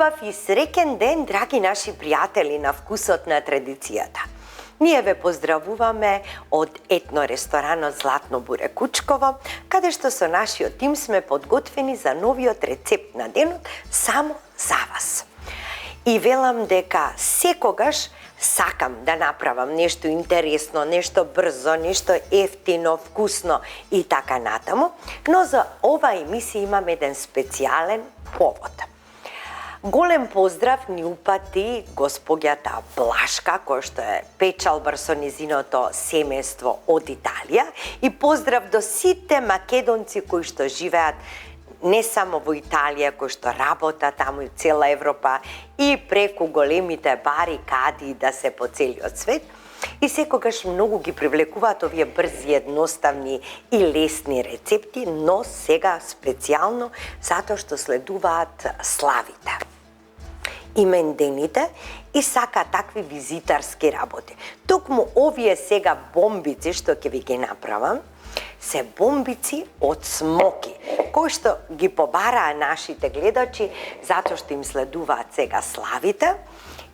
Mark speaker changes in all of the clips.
Speaker 1: Љубав и среќен ден, драги наши пријатели на вкусот на традицијата. Ние ве поздравуваме од етно ресторанот Златно буре Кучково, каде што со нашиот тим сме подготвени за новиот рецепт на денот само за вас. И велам дека секогаш сакам да направам нешто интересно, нешто брзо, нешто ефтино, вкусно и така натаму, но за оваа емисија имаме еден специјален повод. Голем поздрав ни упати госпоѓата Блашка, која што е печалбар со незиното семејство од Италија, и поздрав до сите македонци кои што живеат не само во Италија, кои што работат таму и цела Европа и преку големите барикади да се по целиот свет. И секогаш многу ги привлекуваат овие брзи, едноставни и лесни рецепти, но сега специјално затоа што следуваат славите, имендените и сака такви визитарски работи. Токму овие сега бомбици што ќе ви ги направам, се бомбици од смоки, кои што ги побараа нашите гледачи затоа што им следуваат сега славите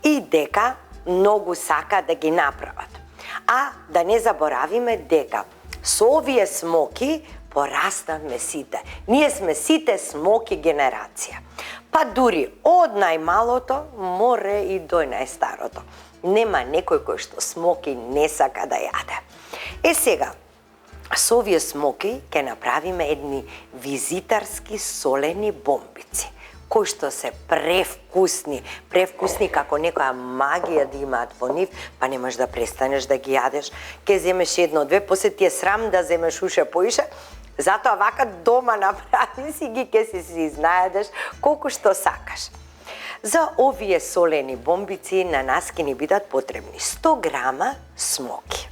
Speaker 1: и дека многу сака да ги направат. А да не заборавиме дека со овие смоки пораснавме сите. Ние сме сите смоки генерација. Па дури од најмалото море и до најстарото. Нема некој кој што смоки не сака да јаде. Сега, со овие смоки ќе направиме едни визитарски солени бомбици, кои што се превкусни како некоја магија да имаат во нив, па не можеш да престанеш да ги јадеш. Ке земеш едно-две, после ти е срам да земеш уше поише, затоа вака дома направи си ги, ке си знаедеш колку што сакаш. За овие солени бомбици на нас ќе ни бидат потребни 100 грама смоки,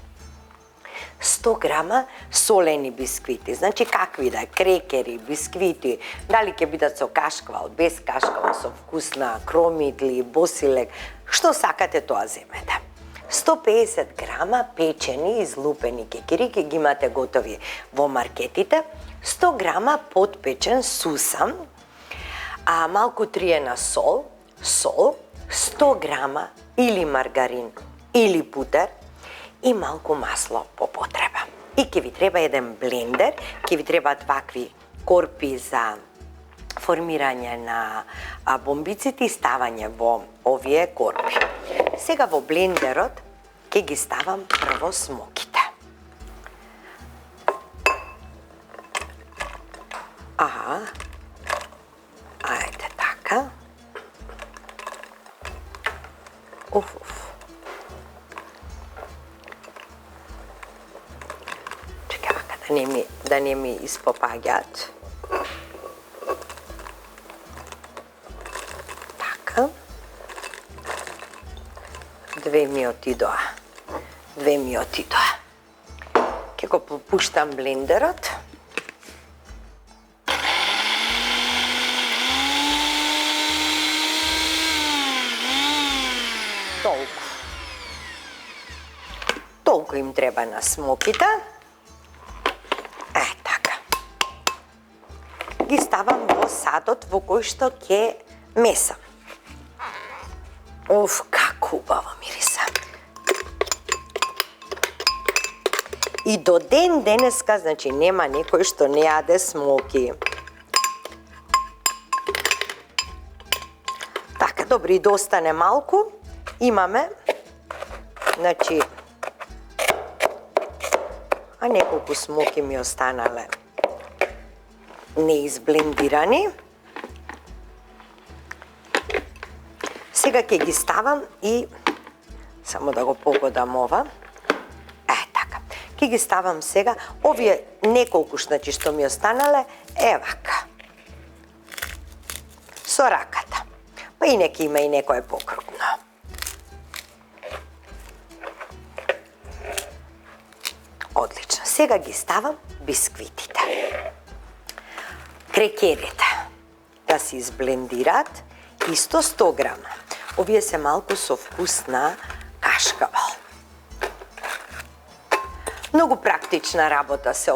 Speaker 1: 100 грама солени бисквити, значи какви да е, крекери, бисквити, дали ќе бидат со кашкавал, без кашкавал, со вкус на кромидли, босилек, што сакате тоа земете. 150 грама печени излупени кекери, ќе ги имате готови во маркетите, 100 грама подпечен сусам, малку триена сол, 100 грама или маргарин или путер, и малку масло по потреба. И ќе ви треба еден блендер, ќе ви требаат вакви корпи за формирање на бомбиците и ставање во овие корпи. Сега во блендерот ќе ги ставам прво смоките. Ајде така. Да не ми испопаѓаат. Така. Две ми отидоа. Ќе го попуштам блендерот. Толку им треба на смоките. Ги ставам во садот во кој што ќе месам. Како убаво мириса. И до ден денеска, значи, нема некој што не јаде смоки. Така, добро, и да остане малку, имаме, значи, неколку смоки ми останале неизблендирани. Сега ќе ги ставам и само да го погодам ова. Така. Ќе ги ставам сега овие неколку што ми останале, вака. Со раката. Па и нека има и некое покрупно. Одлично. Сега ги ставам бисквитите. Крекерите да се изблендираат, исто 100 грама. Овие се малку со вкус на кашкавал. Многу практична работа се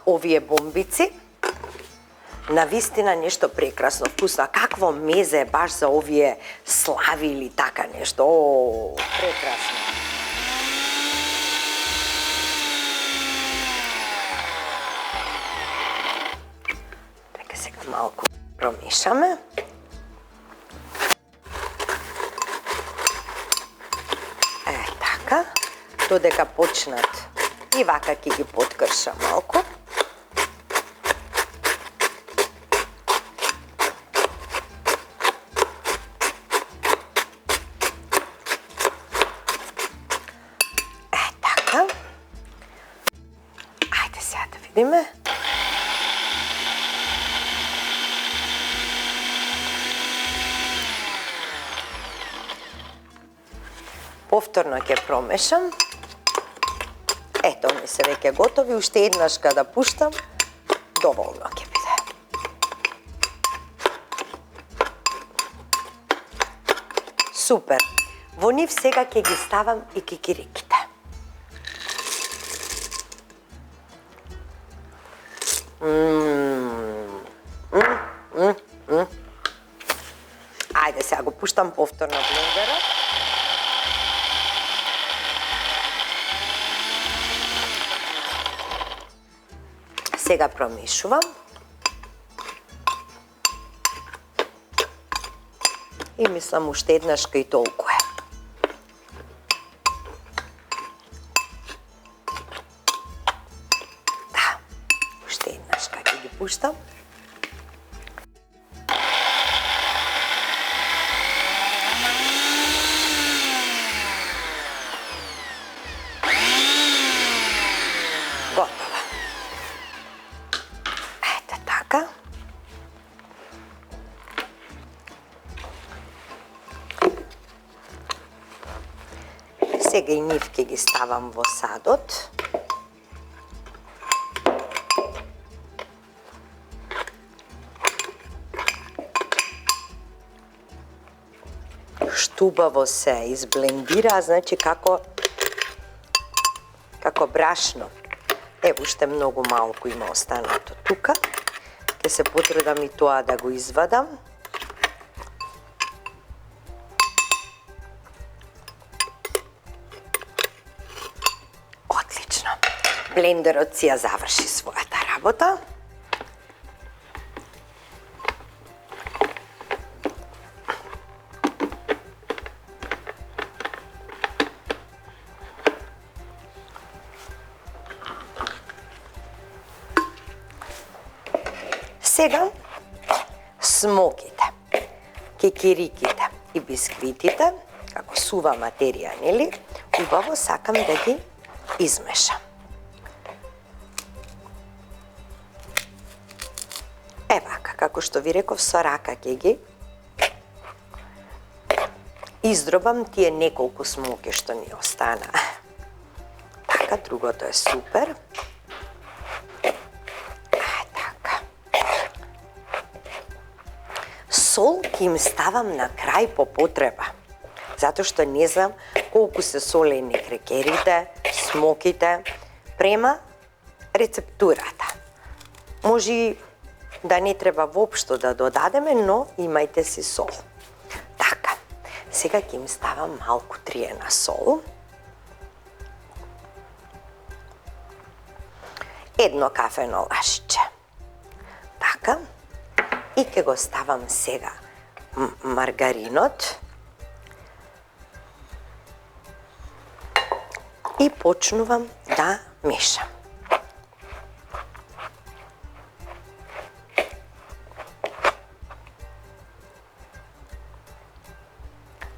Speaker 1: овие бомбици. Навистина нешто прекрасно вкусно. А какво мезе баш за овие слави или така нешто. О, прекрасно. Дека сега малку промешаме. Така, додека почнат и вака ќе ги подкрша малку. Така. Ајде сега да видиме. Повторно ќе промешам. Ето, ми се веќе готови. Уште еднаш када пуштам, доволно ќе биде. Супер. Во нив сега ќе ги ставам и кикириките. Ајде сега го пуштам повторно блендерот. Сега промешувам. И мислам уште еднашка и толку е. Да, уште еднашка ќе ги пуштам. Готово. Ето така. Сега и нив ќе ги ставам во садот. Штубаво се изблендира, значи како брашно. Ево уште многу малку има останато тука. Ќе се потрудам и тоа да го извадам. Отлично. Блендерот си ја заврши својата работа. Сега смоките, кекириките и бисквитите, како сува материја, нели? Убаво сакам да ги измешам. Вака, како што ви реков, со рака ќе ги издробам тие неколку смоки што ни остана. Така, другото е супер. Сол ќе им ставам на крај по потреба, затоа што не знам колку се солени крекерите, смоките, према рецептурата. Може и да не треба воопшто да додадеме, но имајте си сол. Така, сега ќе им ставам малку триена сол. Едно кафено лашче. Така. И ќе го ставам сега маргаринот. И почнувам да мешам.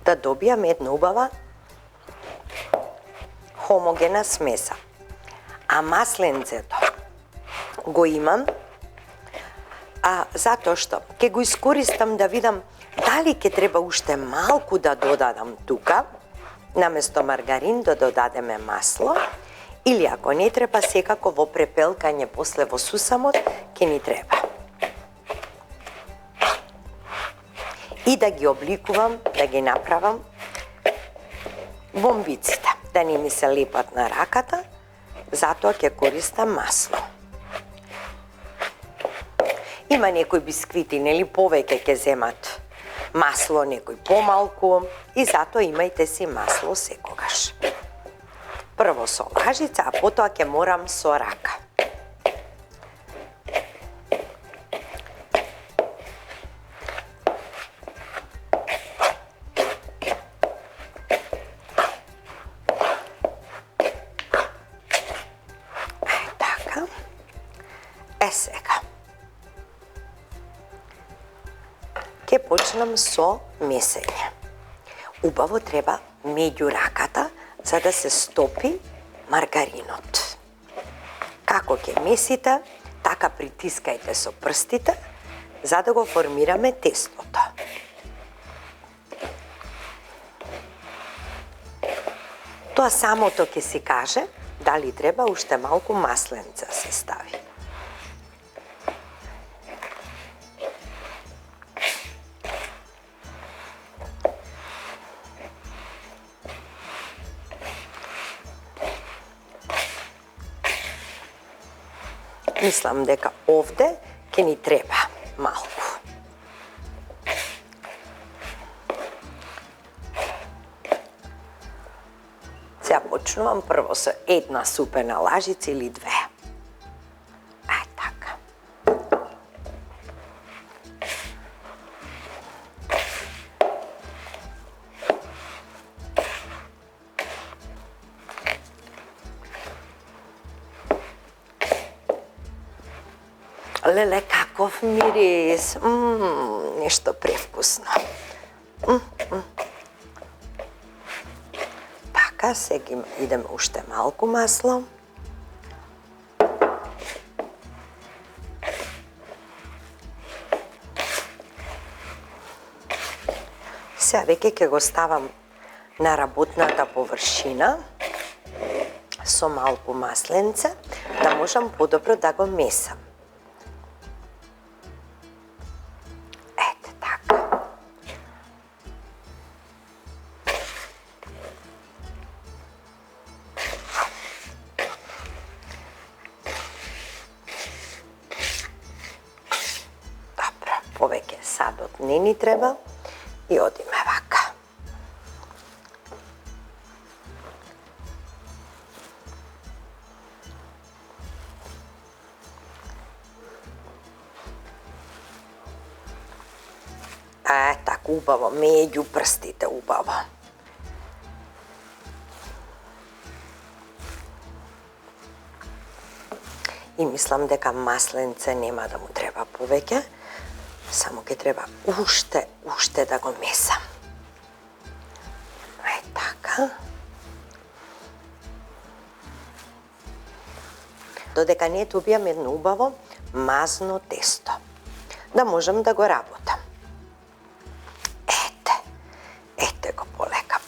Speaker 1: Да добијам една убава хомогена смеса. А масленцето го имам затоа што ќе го искористам да видам дали ќе треба уште малку да додадам тука, наместо маргарин да додадеме масло, или ако не треба, секако во препелкање после во сусамот ќе ни треба. И да ги обликувам, да ги направам бомбиците, да не ми се лепат на раката, затоа ќе користам масло. Има некои бисквити, нели, повеќе ќе земат масло, некој помалку, и затоа имајте си масло секогаш. Прво со лажица, а потоа ќе морам со рака. Така. Сега. Ќе почнам со месење. Убаво треба меѓу раката за да се стопи маргаринот. Како ќе месите, така притискајте со прстите за да го формираме тестото. Тоа самото ќе си каже дали треба уште малку масленце се стави. Мислам дека овде ќе ни треба малку. Сега почнувам прво со една супена лажица или две. Така. Леле, каков мирис! Нешто превкусно. Така, сега идеме уште малку масло. Сега веќе ќе го ставам на работната површина со малку масленце, да можам подобро да го месам. Повеќе садот не ни треба и одиме вака. Така убаво, меѓу прстите убаво. И мислам дека масленце нема да му треба повеќе. Само ќе треба уште да го месам. Така. Додека не добијам едно убаво мазно тесто, да можам да го работам. Ете го полека.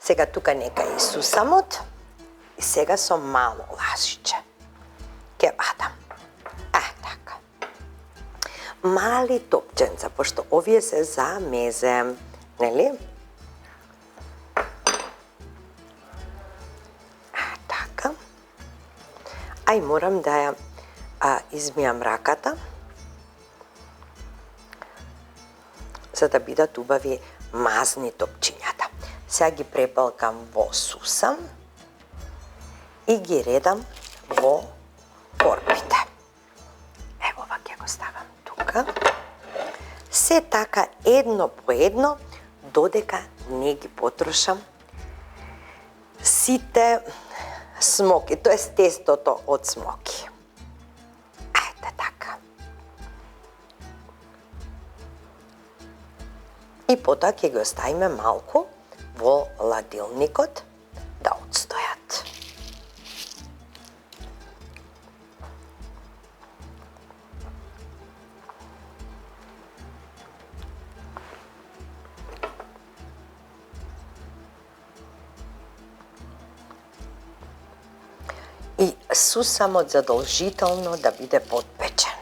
Speaker 1: Сега тука нека е сусамот и сега со мало лажиче ќе вадам. Така. Мали топченца, пошто овие се за мезе, нели? Така. Ај морам да ја измијам раката, за да бидат убави мазни топчињата. Сега ги препалкам во сусам и ги редам во корпите. Ево ова ќе го ставам тука. Се така едно по едно, додека не ги потрошам сите смоки, тоест тестото од смоки. Ајде така. И потоа ќе ги оставиме малку во ладилникот да отстојат. И сусамот задолжително да биде подпечен.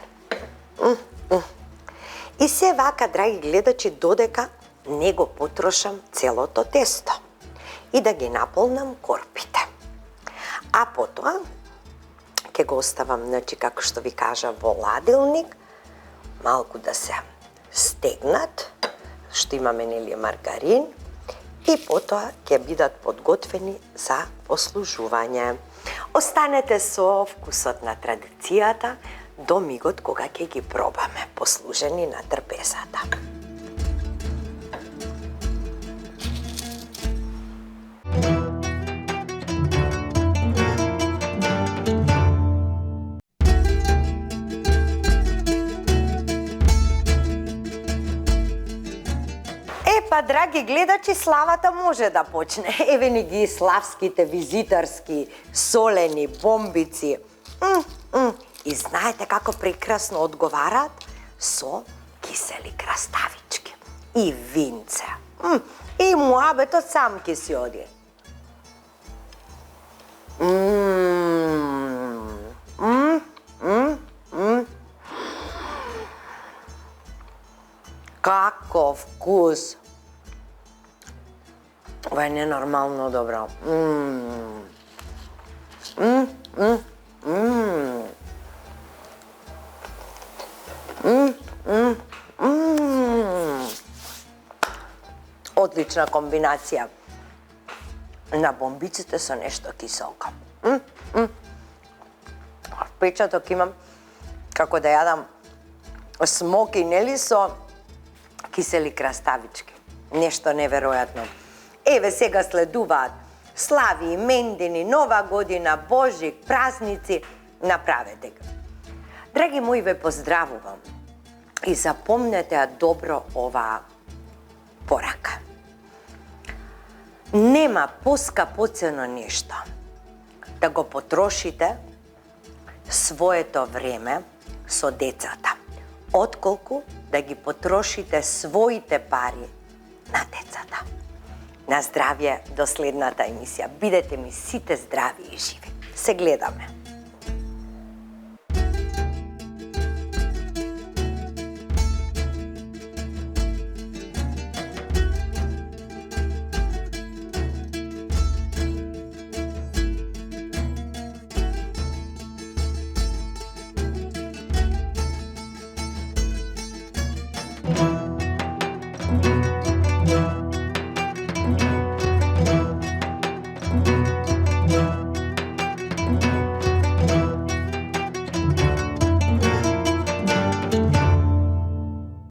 Speaker 1: И се вака, драги гледачи, додека не го потрошам целото тесто и да ги наполнам корпите. А потоа ќе го оставам, значи, како што ви кажа, во ладилник, малку да се стегнат, што имаме, нели, маргарин, и потоа ќе бидат подготвени за послужување. Останете со вкусот на традицијата до мигот кога ќе ги пробаме, послужени на трпезата. Па, драги гледачи, славата може да почне. Еве ни ги славските визитарски солени бомбици. И знаете како прекрасно одговараат? Со кисели краставички и винце. И муабетот сам ќе си оди. Каков вкус! Ова е ненормално добро. Одлична комбинација на бомбиците со нешто киселко. Впечаток имам како да јадам смоки, нели, со кисели краставички. Нешто неверојатно. Еве сега следуваат слави, имендини, Нова година, Божик, празници. Направете го. Драги мои, ве поздравувам и запомнете ја добро оваа порака. Нема поскапоцено нешто да го потрошите своето време со децата, отколку да ги потрошите своите пари на децата. На здравје до следната емисија. Бидете ми сите здрави и живи. Се гледаме.